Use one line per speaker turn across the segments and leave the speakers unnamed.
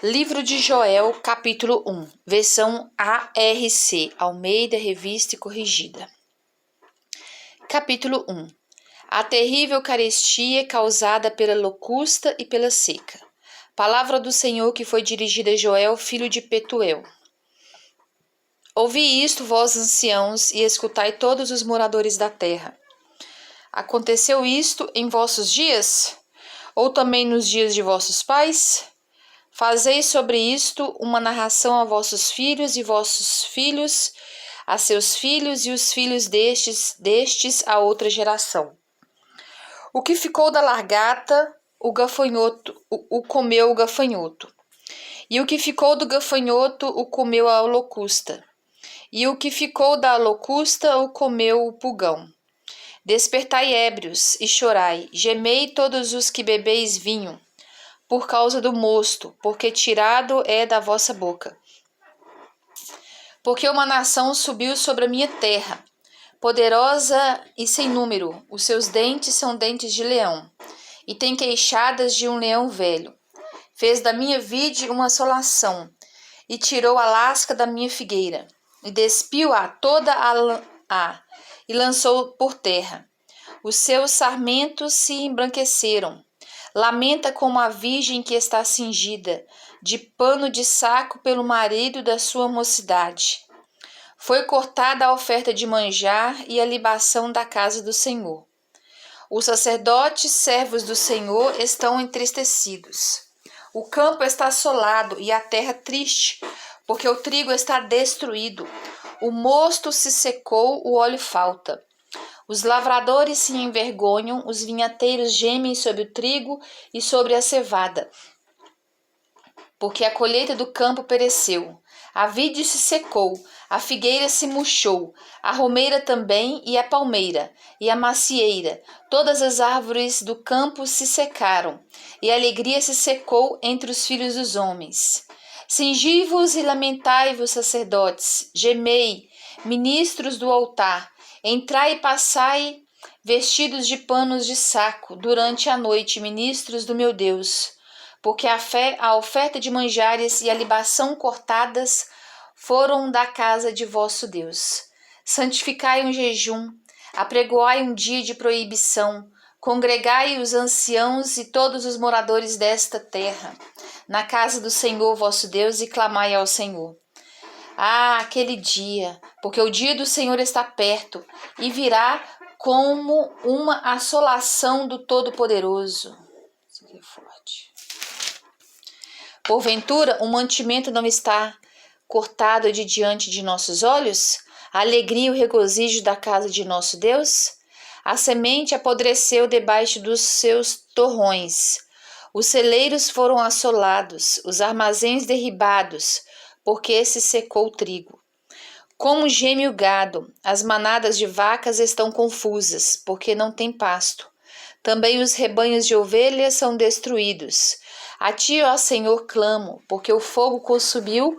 Livro de Joel, capítulo 1, versão ARC, Almeida Revista e Corrigida. Capítulo 1. A terrível carestia causada pela locusta e pela seca. Palavra do Senhor que foi dirigida a Joel, filho de Petuel. Ouvi isto, vós anciãos, e escutai todos os moradores da terra. Aconteceu isto em vossos dias? Ou também nos dias de vossos pais? Fazei sobre isto uma narração a vossos filhos, a seus filhos e os filhos destes a outra geração. O que ficou da largata, o gafanhoto, o comeu o gafanhoto. E o que ficou do gafanhoto, o comeu a locusta. E o que ficou da locusta, o comeu o pulgão. Despertai ébrios e chorai, gemei todos os que bebeis vinho, por causa do mosto, porque tirado é da vossa boca. Porque uma nação subiu sobre a minha terra, poderosa e sem número, os seus dentes são dentes de leão, e tem queixadas de um leão velho. Fez da minha vide uma assolação, e tirou a lasca da minha figueira, e despiu-a toda e lançou por terra. Os seus sarmentos se embranqueceram. Lamenta como a virgem que está cingida de pano de saco pelo marido da sua mocidade. Foi cortada a oferta de manjar e a libação da casa do Senhor. Os sacerdotes, servos do Senhor, estão entristecidos. O campo está assolado e a terra triste, porque o trigo está destruído. O mosto se secou, o óleo falta. Os lavradores se envergonham, os vinhateiros gemem sobre o trigo e sobre a cevada, porque a colheita do campo pereceu. A vide se secou, a figueira se murchou, a romeira também, e a palmeira, e a macieira. Todas as árvores do campo se secaram, e a alegria se secou entre os filhos dos homens. Cingi-vos e lamentai-vos, sacerdotes, gemei, ministros do altar. Entrai e passai vestidos de panos de saco durante a noite, ministros do meu Deus, porque a oferta de manjares e a libação cortadas foram da casa de vosso Deus. Santificai um jejum, apregoai um dia de proibição, congregai os anciãos e todos os moradores desta terra, na casa do Senhor vosso Deus, e clamai ao Senhor. Ah, aquele dia, porque o dia do Senhor está perto e virá como uma assolação do Todo-Poderoso. Isso aqui é forte. Porventura, o mantimento não está cortado de diante de nossos olhos? A alegria e o regozijo da casa de nosso Deus? A semente apodreceu debaixo dos seus torrões. Os celeiros foram assolados, os armazéns derribados, porque se secou o trigo. Como geme o gado, as manadas de vacas estão confusas, porque não tem pasto. Também os rebanhos de ovelhas são destruídos. A ti, ó Senhor, clamo, porque o fogo consumiu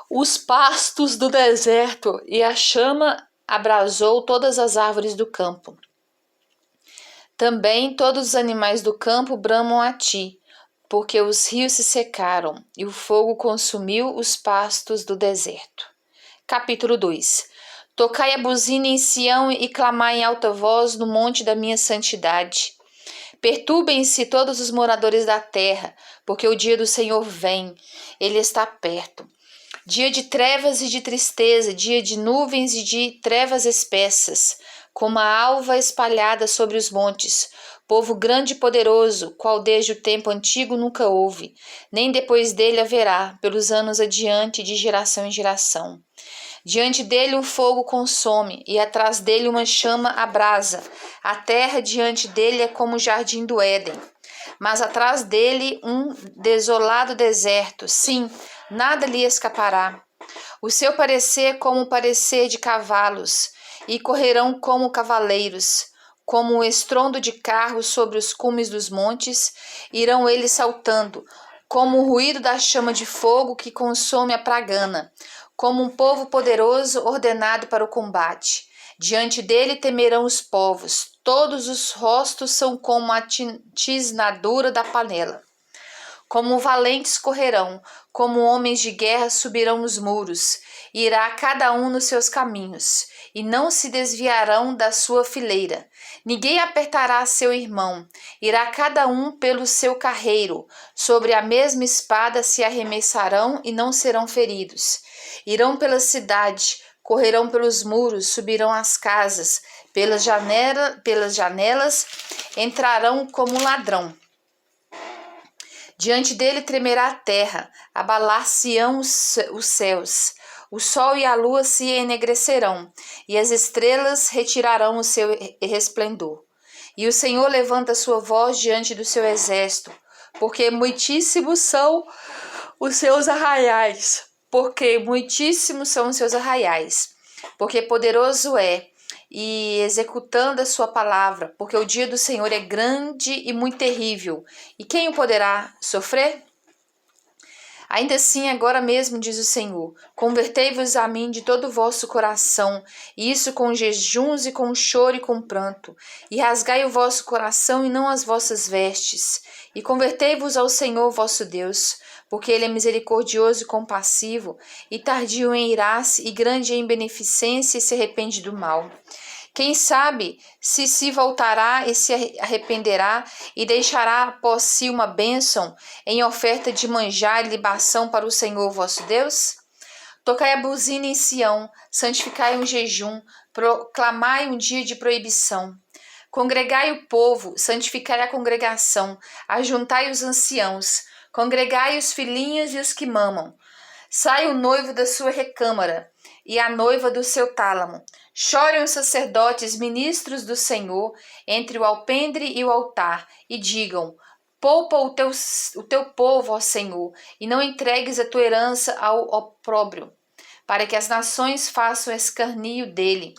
os pastos do deserto e a chama abrasou todas as árvores do campo. Também todos os animais do campo bramam a ti, porque os rios se secaram e o fogo consumiu os pastos do deserto. Capítulo 2. Tocai a buzina em Sião e clamai em alta voz no monte da minha santidade. Perturbem-se todos os moradores da terra, porque o dia do Senhor vem, ele está perto. Dia de trevas e de tristeza, dia de nuvens e de trevas espessas, como a alva espalhada sobre os montes, povo grande e poderoso, qual desde o tempo antigo nunca houve, nem depois dele haverá, pelos anos adiante, de geração em geração. Diante dele um fogo consome, e atrás dele uma chama abrasa. A terra diante dele é como o jardim do Éden, mas atrás dele um desolado deserto. Sim, nada lhe escapará. O seu parecer é como o parecer de cavalos, e correrão como cavaleiros. Como o estrondo de carros sobre os cumes dos montes, irão eles saltando, como o ruído da chama de fogo que consome a pragana, como um povo poderoso ordenado para o combate. Diante dele temerão os povos, todos os rostos são como a tisnadura da panela. Como valentes correrão, como homens de guerra subirão os muros. Irá cada um nos seus caminhos, e não se desviarão da sua fileira. Ninguém apertará seu irmão. Irá cada um pelo seu carreiro. Sobre a mesma espada se arremessarão e não serão feridos. Irão pela cidade, correrão pelos muros, subirão as casas, pelas janelas entrarão como ladrão. Diante dele tremerá a terra, abalar-se-ão os céus. O sol e a lua se enegrecerão, e as estrelas retirarão o seu resplendor. E o Senhor levanta sua voz diante do seu exército, porque muitíssimos são os seus arraiais. Porque poderoso é, e executando a sua palavra, porque o dia do Senhor é grande e muito terrível. E quem o poderá sofrer? Ainda assim, agora mesmo, diz o Senhor, convertei-vos a mim de todo o vosso coração, e isso com jejuns e com choro e com pranto, e rasgai o vosso coração e não as vossas vestes, e convertei-vos ao Senhor vosso Deus, porque ele é misericordioso e compassivo, e tardio em irar-se, e grande em beneficência, e se arrepende do mal. Quem sabe se voltará e se arrependerá e deixará após si uma bênção em oferta de manjar e libação para o Senhor vosso Deus? Tocai a buzina em Sião, santificai um jejum, proclamai um dia de proibição. Congregai o povo, santificai a congregação, ajuntai os anciãos, congregai os filhinhos e os que mamam. Sai o noivo da sua recâmara e a noiva do seu tálamo. Chorem os sacerdotes, ministros do Senhor, entre o alpendre e o altar, e digam: poupa o teu povo, ó Senhor, e não entregues a tua herança ao opróbrio, para que as nações façam escarnio dele.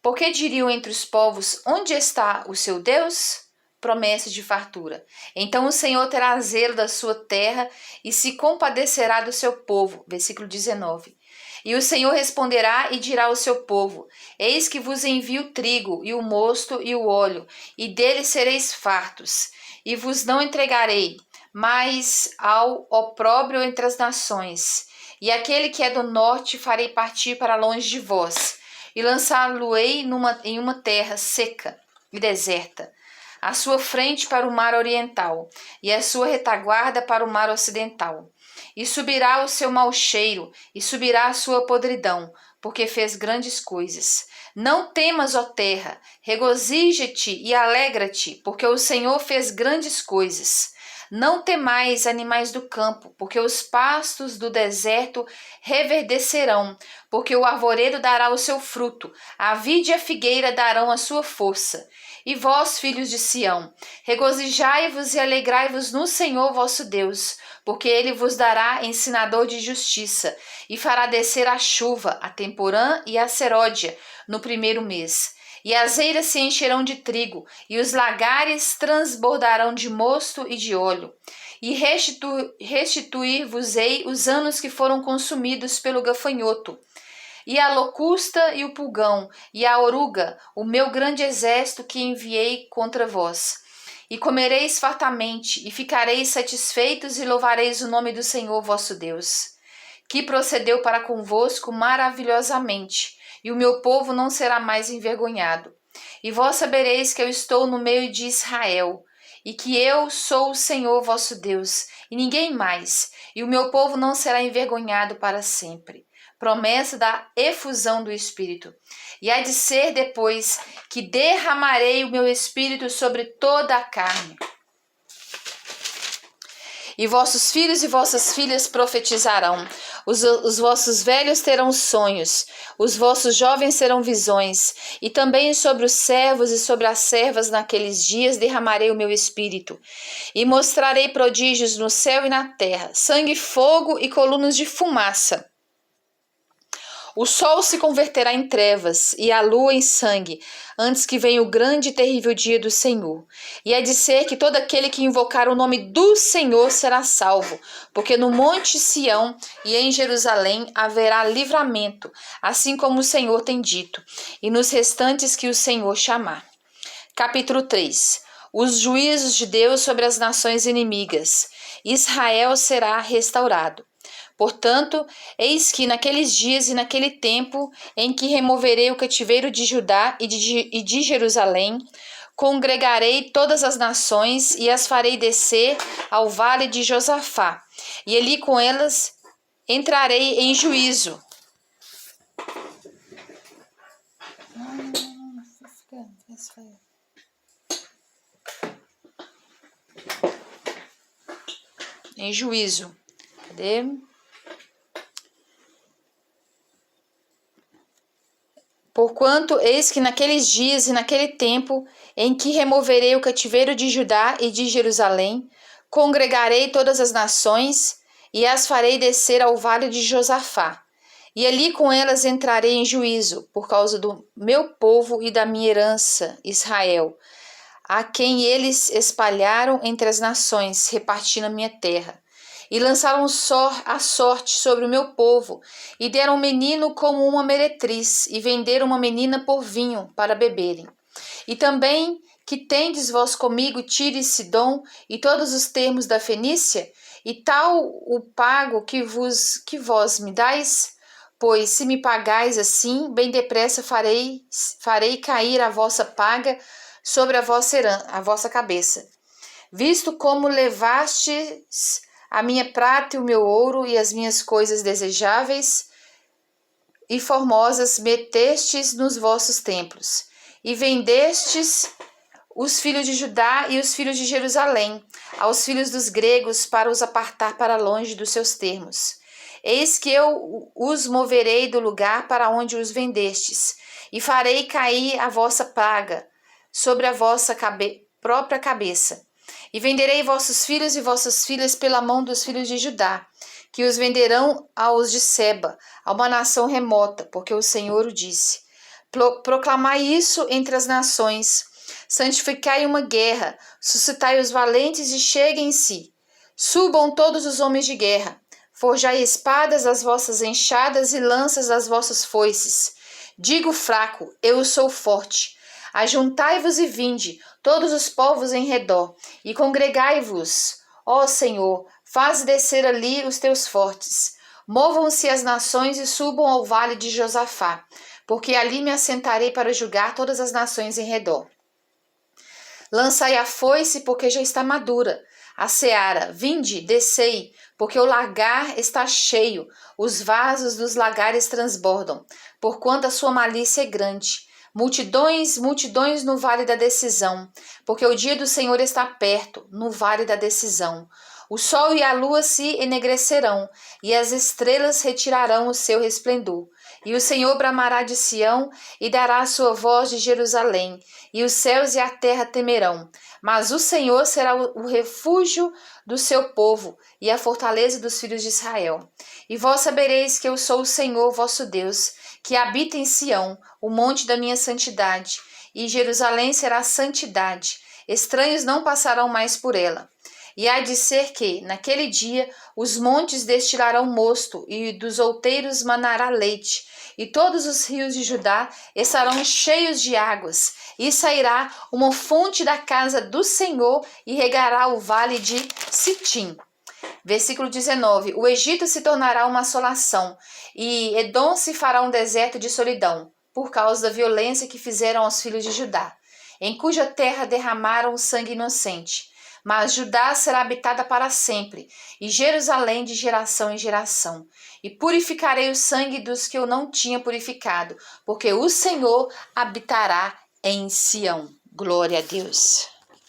Porque diriam entre os povos: onde está o seu Deus? Promessa de fartura. Então o Senhor terá zelo da sua terra e se compadecerá do seu povo. Versículo 19. E o Senhor responderá e dirá ao seu povo: eis que vos envio o trigo e o mosto e o óleo, e dele sereis fartos, e vos não entregarei, mas ao opróbrio entre as nações. E aquele que é do norte farei partir para longe de vós, e lançá-lo-ei em uma terra seca e deserta, a sua frente para o mar oriental, e a sua retaguarda para o mar ocidental. E subirá o seu mau cheiro, e subirá a sua podridão, porque fez grandes coisas. Não temas, ó terra, regozija-te e alegra-te, porque o Senhor fez grandes coisas. Não temais, animais do campo, porque os pastos do deserto reverdecerão, porque o arvoredo dará o seu fruto, a vide e a figueira darão a sua força. E vós, filhos de Sião, regozijai-vos e alegrai-vos no Senhor vosso Deus, porque ele vos dará ensinador de justiça, e fará descer a chuva, a temporã e a seródia, no primeiro mês. E as eiras se encherão de trigo, e os lagares transbordarão de mosto e de óleo. E restituir-vos-ei os anos que foram consumidos pelo gafanhoto, e a locusta e o pulgão, e a oruga, o meu grande exército que enviei contra vós. E comereis fartamente, e ficareis satisfeitos, e louvareis o nome do Senhor vosso Deus, que procedeu para convosco maravilhosamente, e o meu povo não será mais envergonhado. E vós sabereis que eu estou no meio de Israel, e que eu sou o Senhor vosso Deus, e ninguém mais, e o meu povo não será envergonhado para sempre. Promessa da efusão do Espírito. E há de ser depois que derramarei o meu Espírito sobre toda a carne. E vossos filhos e vossas filhas profetizarão, os vossos velhos terão sonhos, os vossos jovens terão visões, e também sobre os servos e sobre as servas naqueles dias derramarei o meu espírito, e mostrarei prodígios no céu e na terra, sangue, fogo e colunas de fumaça. O sol se converterá em trevas e a lua em sangue, antes que venha o grande e terrível dia do Senhor. E há de ser que todo aquele que invocar o nome do Senhor será salvo, porque no monte Sião e em Jerusalém haverá livramento, assim como o Senhor tem dito, e nos restantes que o Senhor chamar. Capítulo 3. Os juízos de Deus sobre as nações inimigas. Israel será restaurado. Portanto, eis que naqueles dias e naquele tempo em que removerei o cativeiro de Judá e de Jerusalém, congregarei todas as nações e as farei descer ao vale de Josafá, e ali com elas entrarei em juízo. Em juízo. Cadê? Porquanto, eis que naqueles dias e naquele tempo em que removerei o cativeiro de Judá e de Jerusalém, congregarei todas as nações e as farei descer ao vale de Josafá. E ali com elas entrarei em juízo, por causa do meu povo e da minha herança, Israel, a quem eles espalharam entre as nações, repartindo a minha terra. E lançaram a sorte sobre o meu povo, e deram um menino como uma meretriz, e venderam uma menina por vinho para beberem. E também que tendes vós comigo Tiro e Sidom, e todos os termos da Fenícia, e tal o pago que vós me dais? Pois se me pagais assim, bem depressa farei cair a vossa paga sobre a vossa cabeça. Visto como levastes a minha prata e o meu ouro e as minhas coisas desejáveis e formosas metestes nos vossos templos, e vendestes os filhos de Judá e os filhos de Jerusalém aos filhos dos gregos para os apartar para longe dos seus termos. Eis que eu os moverei do lugar para onde os vendestes, e farei cair a vossa praga sobre a vossa própria cabeça. E venderei vossos filhos e vossas filhas pela mão dos filhos de Judá, que os venderão aos de Seba, a uma nação remota, porque o Senhor o disse. Proclamai isso entre as nações, santificai uma guerra, suscitai os valentes e cheguem-se. Subam todos os homens de guerra, forjai espadas das vossas enxadas e lanças das vossas foices. Digo fraco, eu sou forte. Ajuntai-vos e vinde, todos os povos em redor, e congregai-vos. Ó Senhor, faze descer ali os teus fortes. Movam-se as nações e subam ao vale de Josafá, porque ali me assentarei para julgar todas as nações em redor. Lançai a foice, porque já está madura. A seara, vinde, descei, porque o lagar está cheio, os vasos dos lagares transbordam, porquanto a sua malícia é grande. Multidões, multidões no vale da decisão, porque o dia do Senhor está perto, no vale da decisão. O sol e a lua se enegrecerão, e as estrelas retirarão o seu resplendor. E o Senhor bramará de Sião, e dará a sua voz de Jerusalém, e os céus e a terra temerão. Mas o Senhor será o refúgio do seu povo, e a fortaleza dos filhos de Israel. E vós sabereis que eu sou o Senhor vosso Deus, que habita em Sião, o monte da minha santidade, e Jerusalém será santidade. Estranhos não passarão mais por ela. E há de ser que, naquele dia, os montes destilarão mosto, e dos outeiros manará leite, e todos os rios de Judá estarão cheios de águas, e sairá uma fonte da casa do Senhor, e regará o vale de Sitim. Versículo 19. O Egito se tornará uma assolação, e Edom se fará um deserto de solidão, por causa da violência que fizeram aos filhos de Judá, em cuja terra derramaram sangue inocente. Mas Judá será habitada para sempre, e Jerusalém de geração em geração. E purificarei o sangue dos que eu não tinha purificado, porque o Senhor habitará em Sião. Glória a Deus.